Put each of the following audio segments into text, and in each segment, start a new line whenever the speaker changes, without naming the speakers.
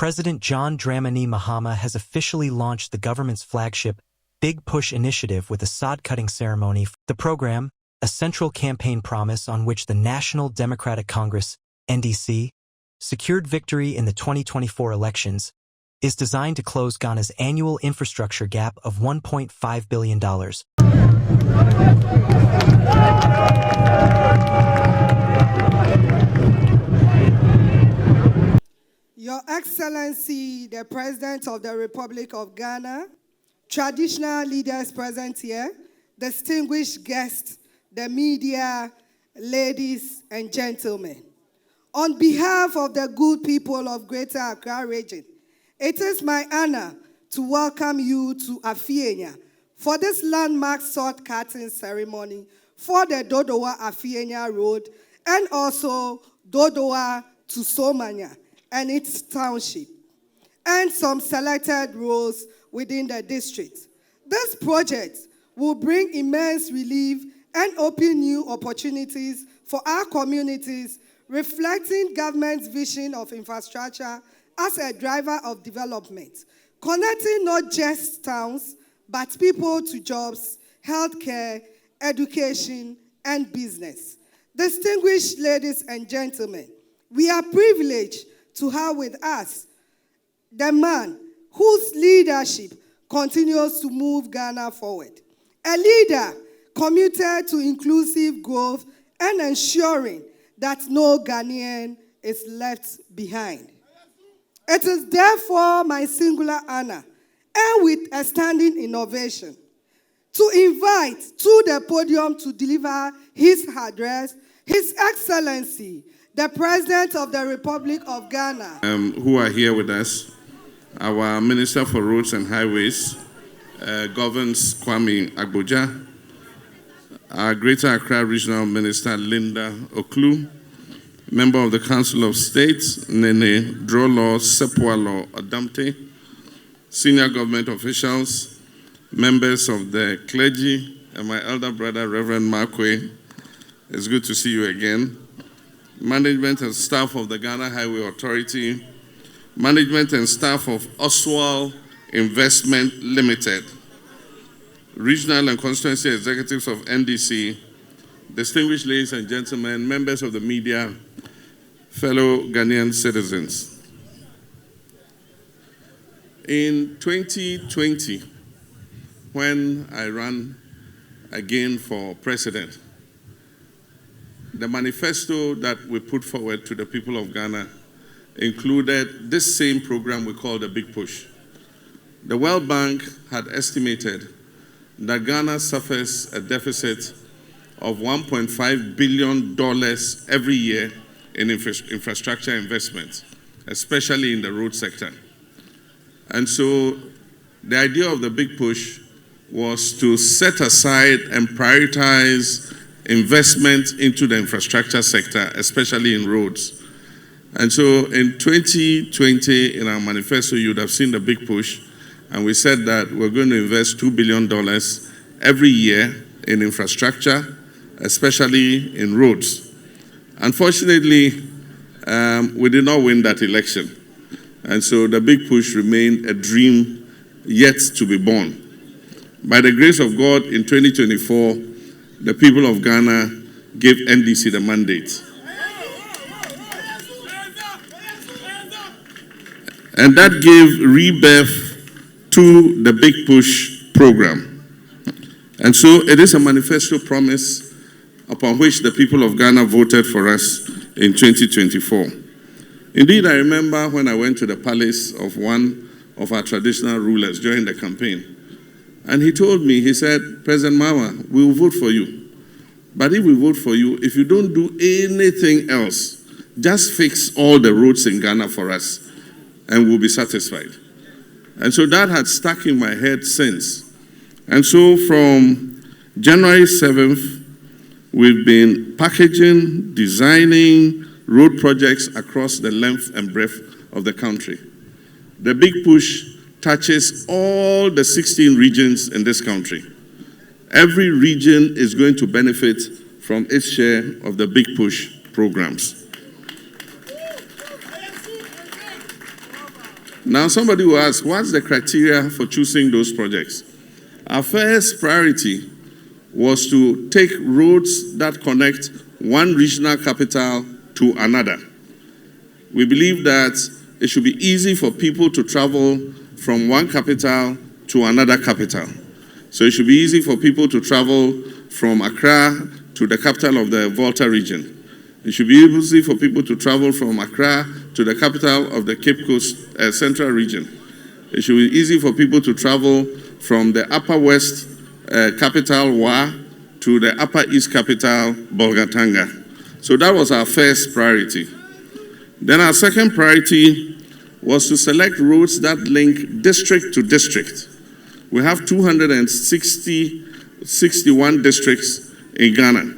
President John Dramani Mahama has officially launched the government's flagship Big Push initiative with a sod-cutting ceremony. The program, a central campaign promise on which the National Democratic Congress, NDC, secured victory in the 2024 elections, is designed to close Ghana's annual infrastructure gap of $1.5 billion.
Your Excellency, the President of the Republic of Ghana, traditional leaders present here, distinguished guests, the media, ladies and gentlemen. On behalf of the good people of Greater Accra region, it is my honor to welcome you to Dawhenya for this landmark sod-cutting ceremony for the Dodowa Road and also Dodowa to Somanya and its township, and some selected roads within the district. This project will bring immense relief and open new opportunities for our communities, reflecting government's vision of infrastructure as a driver of development, connecting not just towns, but people to jobs, healthcare, education, and business. Distinguished ladies and gentlemen, we are privileged to have with us the man whose leadership continues to move Ghana forward. A leader committed to inclusive growth and ensuring that no Ghanaian is left behind. It is therefore my singular honor, and with a standing innovation, to invite to the podium to deliver his address, His Excellency, the President of the Republic of Ghana.
Who are here with us. Our Minister for Roads and Highways, governs Kwame Agboja. Our Greater Accra Regional Minister, Linda Oklu. Member of the Council of State, Nene Drolo Sepualo Adamte. Senior government officials, members of the clergy, and my elder brother, Reverend Markwe. It's good to see you again. Management and staff of the Ghana Highway Authority, management and staff of Oswald Investment Limited, regional and constituency executives of NDC, distinguished ladies and gentlemen, members of the media, fellow Ghanaian citizens. In 2020, when I ran again for president, the manifesto that we put forward to the people of Ghana included this same program we call the Big Push. The World Bank had estimated that Ghana suffers a deficit of $1.5 billion every year in infrastructure investment, especially in the road sector. And so the idea of the Big Push was to set aside and prioritize investment into the infrastructure sector, especially in roads. And so in 2020, in our manifesto, you would have seen the Big Push, and we said that we're going to invest $2 billion every year in infrastructure, especially in roads. Unfortunately, we did not win that election. And so the Big Push remained a dream yet to be born. By the grace of God, in 2024, the people of Ghana gave NDC the mandate. And that gave rebirth to the Big Push program. And so it is a manifesto promise upon which the people of Ghana voted for us in 2024. Indeed, I remember when I went to the palace of one of our traditional rulers during the campaign. And he told me, he said, President Mahama, we will vote for you. But if we vote for you, if you don't do anything else, just fix all the roads in Ghana for us, and we'll be satisfied. And so that had stuck in my head since. And so from January 7th, we've been packaging, designing road projects across the length and breadth of the country. The Big Push touches all the 16 regions in this country. Every region is going to benefit from its share of the Big Push programs. Now, somebody will ask, what's the criteria for choosing those projects? Our first priority was to take roads that connect one regional capital to another. We believe that it should be easy for people to travel from one capital to another capital. So it should be easy for people to travel from Accra to the capital of the Volta region. It should be easy for people to travel from Accra to the capital of the Cape Coast Central region. It should be easy for people to travel from the Upper West capital, Wa, to the Upper East capital, Bolgatanga. So that was our first priority. Then our second priority was to select roads that link district to district. We have 261 districts in Ghana.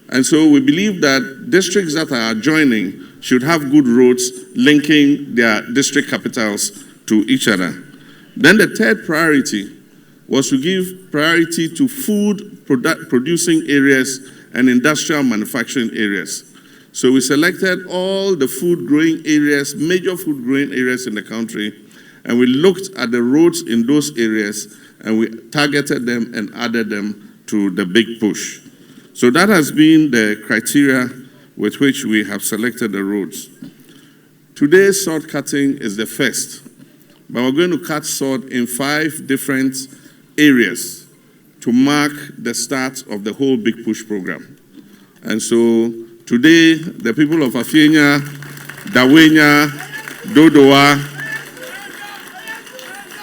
And so we believe that districts that are adjoining should have good roads linking their district capitals to each other. Then the third priority was to give priority to food producing areas and industrial manufacturing areas. So we selected all the food growing areas, major food growing areas in the country, and we looked at the roads in those areas and we targeted them and added them to the big push. So that has been the criteria with which we have selected the roads. Today's sod cutting is the first, but we're going to cut sod in 5 different areas to mark the start of the whole Big Push program. And so today, the people of Dawhenya, Dodowa,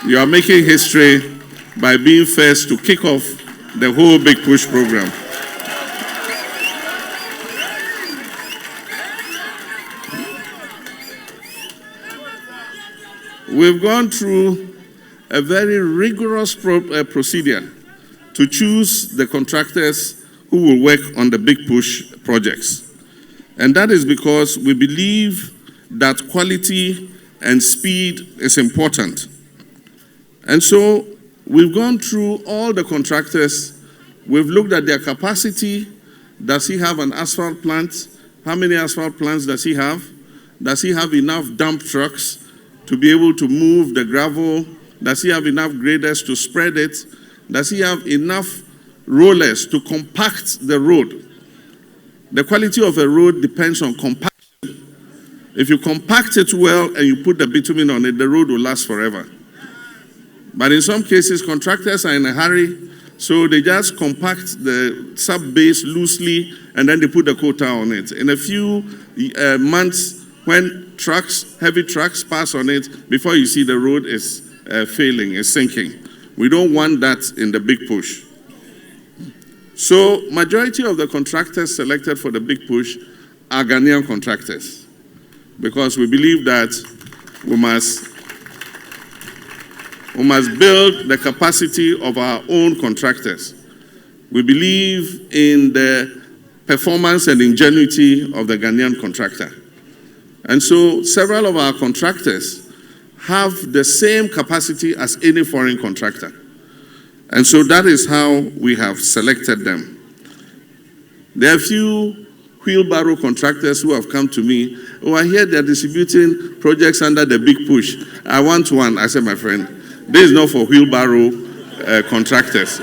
you are making history by being first to kick off the whole Big Push program. We've gone through a very rigorous procedure to choose the contractors who will work on the Big Push projects. And that is because we believe that quality and speed is important. And so we've gone through all the contractors. We've looked at their capacity. Does he have an asphalt plant? How many asphalt plants does he have? Does he have enough dump trucks to be able to move the gravel? Does he have enough graders to spread it? Does he have enough rollers to compact the road? The quality of a road depends on compaction. If you compact it well and you put the bitumen on it, the road will last forever. But in some cases, contractors are in a hurry, so they just compact the sub-base loosely and then they put the quota on it. In a few months, when heavy trucks pass on it, before you see the road is failing, is sinking. We don't want that in the Big Push. So, majority of the contractors selected for the Big Push are Ghanaian contractors, because we believe that we must build the capacity of our own contractors. We believe in the performance and ingenuity of the Ghanaian contractor. And so several of our contractors have the same capacity as any foreign contractor. And so that is how we have selected them. There are a few wheelbarrow contractors who have come to me. Oh, I hear they're distributing projects under the Big Push. I want one. I said, my friend, this is not for wheelbarrow contractors.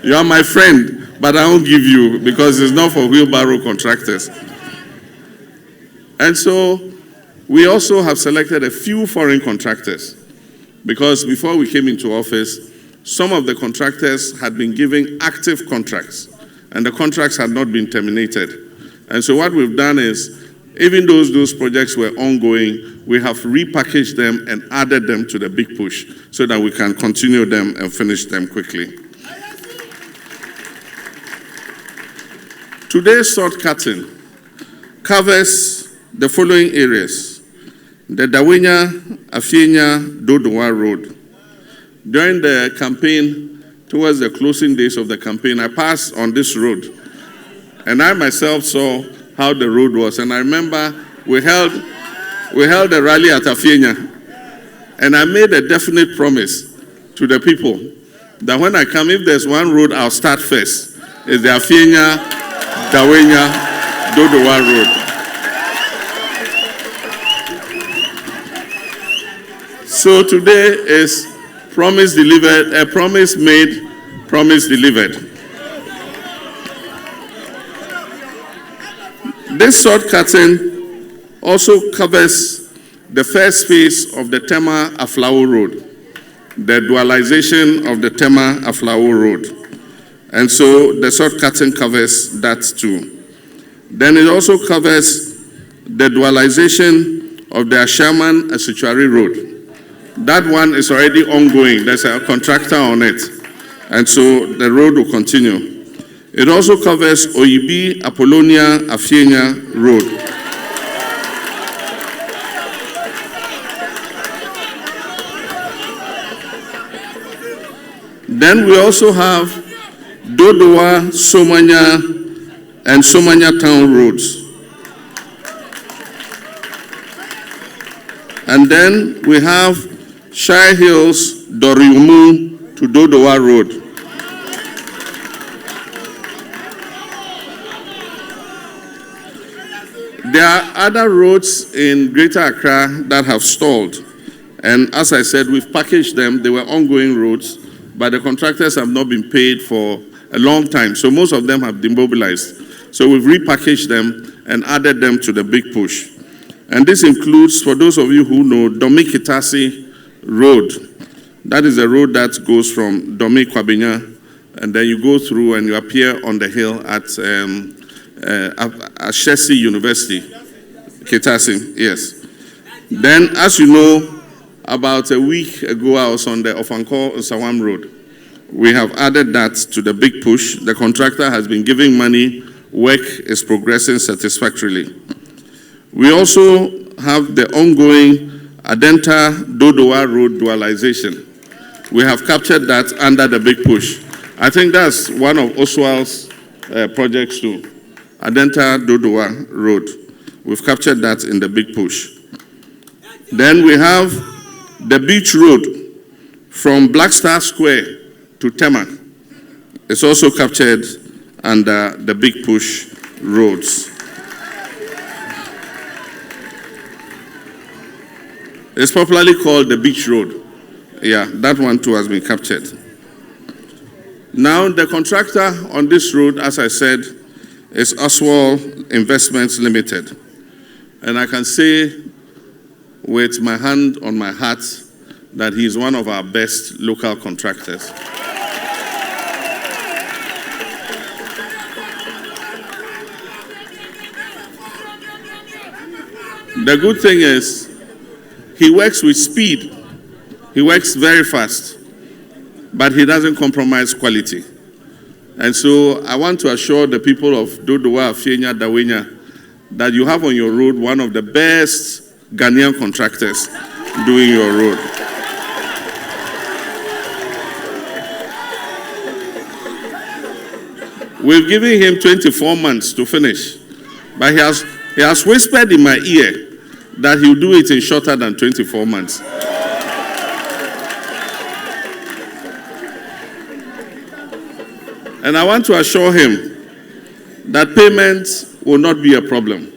You are my friend, but I won't give you because it's not for wheelbarrow contractors. And so we also have selected a few foreign contractors, because before we came into office, some of the contractors had been given active contracts and the contracts had not been terminated. And so what we've done is, even though those projects were ongoing, we have repackaged them and added them to the Big Push so that we can continue them and finish them quickly. Today's sod cutting covers the following areas: the Dawhenya, Aflao, Dodowa Road. During the campaign, towards the closing days of the campaign, I passed on this road, and I myself saw how the road was. And I remember we held a rally at Aflao, and I made a definite promise to the people that when I come, if there's one road I'll start first, is the Aflao, Dawhenya, Dodowa Road. So today is promise delivered, a promise made, promise delivered. This sod-cutting also covers the first phase of the Tema Aflao Road, the dualization of the Tema Aflao Road. And so the sod-cutting covers that too. Then it also covers the dualization of the Ashaman Asituari Road. That one is already ongoing. There's a contractor on it. And so the road will continue. It also covers Oyibi, Apollonia, Aflao Road. Then we also have Dodowa, Somanya, and Somanya Town roads. And then we have Shire Hills, Doriumu to Dodowa Road. There are other roads in Greater Accra that have stalled. And as I said, we've packaged them. They were ongoing roads, but the contractors have not been paid for a long time. So most of them have demobilized. So we've repackaged them and added them to the big push. And this includes, for those of you who know, Domi Kitasi Road. That is a road that goes from Domi Kwabenya, and then you go through and you appear on the hill at Ashesi University. Kitasi, yes. Then, as you know, about a week ago, I was on the Ofanko Sawam Road. We have added that to the big push. The contractor has been giving money. Work is progressing satisfactorily. We also have the ongoing Adenta Dodowa Road dualization. We have captured that under the big push. I think that's one of Oswald's projects too. Adenta Dodowa Road. We've captured that in the big push. Then we have the beach road from Black Star Square to Tema. It's also captured under the big push roads. It's popularly called the beach road. Yeah, that one too has been captured. Now, the contractor on this road, as I said, is Oswald Investments Limited. And I can say with my hand on my heart that he is one of our best local contractors. The good thing is, he works with speed. He works very fast, but he doesn't compromise quality. And so I want to assure the people of Dodowa, Aflao, Dawhenya that you have on your road one of the best Ghanaian contractors doing your road. We've given him 24 months to finish, but he has whispered in my ear that he'll do it in shorter than 24 months. And I want to assure him that payment will not be a problem.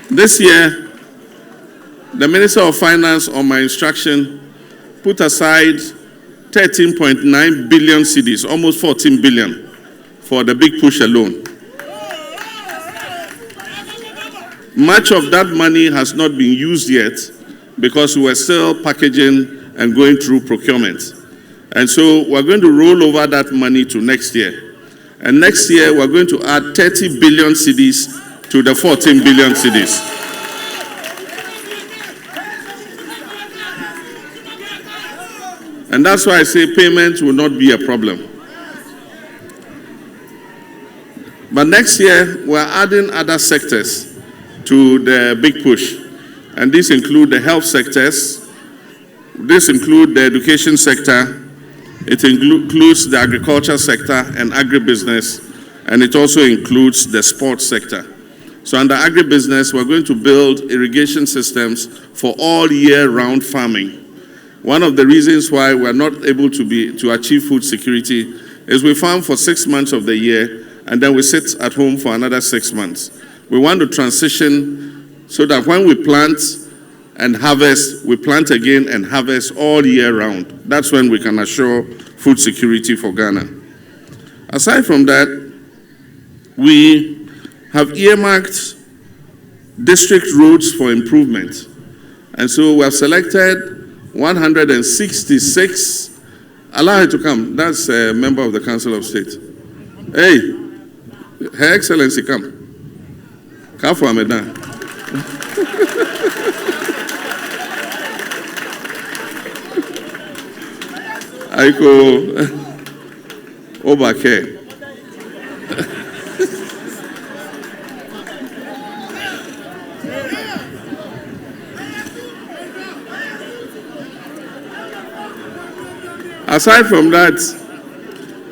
This year, the Minister of Finance, on my instruction, put aside 13.9 billion cedis, almost 14 billion, for the big push alone. Much of that money has not been used yet because we were still packaging and going through procurement. And so we're going to roll over that money to next year. And next year, we're going to add 30 billion cedis to the 14 billion cedis. And that's why I say payment will not be a problem. But next year, we're adding other sectors to the big push. And these include the health sectors. This includes the education sector. It includes the agriculture sector and agribusiness. And it also includes the sports sector. So under agribusiness, we're going to build irrigation systems for all year-round farming. One of the reasons why we're not able to achieve food security is we farm for 6 months of the year, and then we sit at home for another 6 months. We want to transition so that when we plant and harvest, we plant again and harvest all year round. That's when we can assure food security for Ghana. Aside from that, we have earmarked district roads for improvement. And so we have selected 166. Allow her to come. That's a member of the Council of State. Hey, Her Excellency, come. Come for Amedan. Aiko Obake. Aside from that,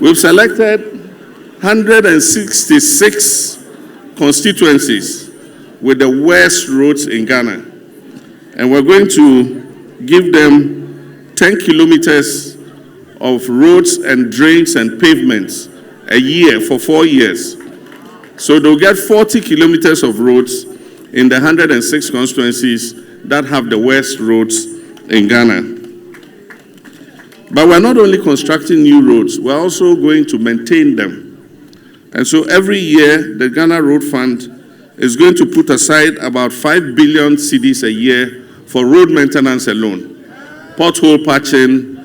we've selected 166 constituencies with the worst roads in Ghana. And we're going to give them 10 kilometers of roads and drains and pavements a year for 4 years. So they'll get 40 kilometers of roads in the 106 constituencies that have the worst roads in Ghana. But we're not only constructing new roads, we're also going to maintain them. And so every year, the Ghana Road Fund is going to put aside about 5 billion cedis a year for road maintenance alone. Pothole patching,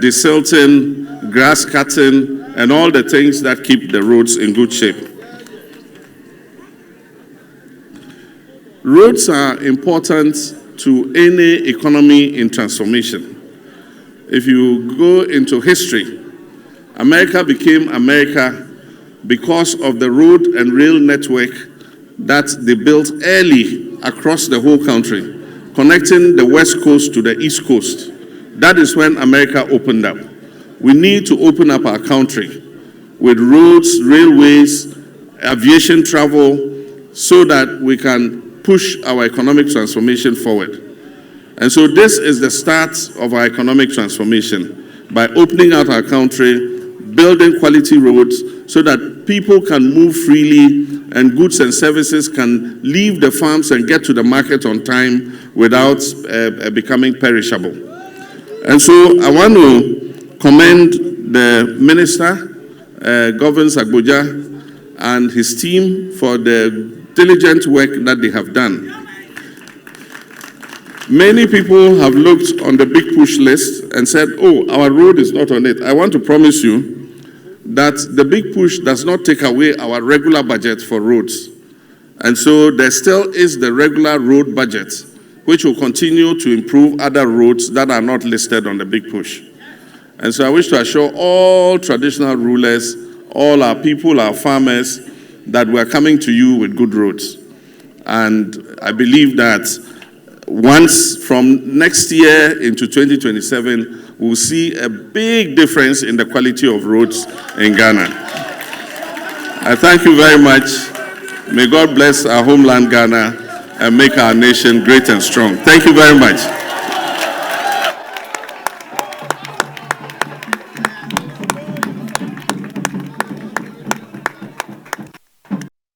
desilting, grass cutting, and all the things that keep the roads in good shape. Roads are important to any economy in transformation. If you go into history, America became America because of the road and rail network that they built early across the whole country, connecting the West Coast to the East Coast. That is when America opened up. We need to open up our country with roads, railways, aviation travel, so that we can push our economic transformation forward. And so this is the start of our economic transformation, by opening out our country, building quality roads so that people can move freely and goods and services can leave the farms and get to the market on time without becoming perishable. And so I want to commend the Minister, Governor Agboja, and his team for the diligent work that they have done. Many people have looked on the big push list and said, oh, our road is not on it. I want to promise you that the big push does not take away our regular budget for roads. And so there still is the regular road budget, which will continue to improve other roads that are not listed on the big push. And so I wish to assure all traditional rulers, all our people, our farmers, that we are coming to you with good roads. And I believe that once from next year into 2027, we'll see a big difference in the quality of roads in Ghana. I thank you very much. May God bless our homeland Ghana and make our nation great and strong. Thank you very much.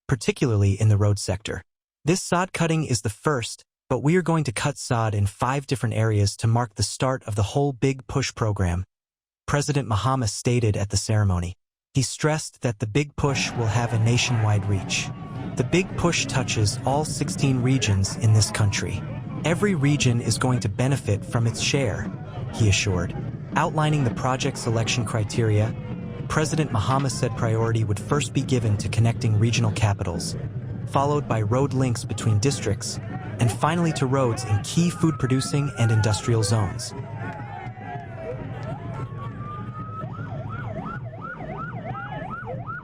Particularly in the road sector. This sod cutting is the first, but we are going to cut sod in 5 different areas to mark the start of the whole Big Push program. President Mahama stated at the ceremony. He stressed that the Big Push will have a nationwide reach. The Big Push touches all 16 regions in this country. Every region is going to benefit from its share, he assured. Outlining the project selection criteria, President Mahama said priority would first be given to connecting regional capitals, followed by road links between districts, and finally to roads in key food-producing and industrial zones.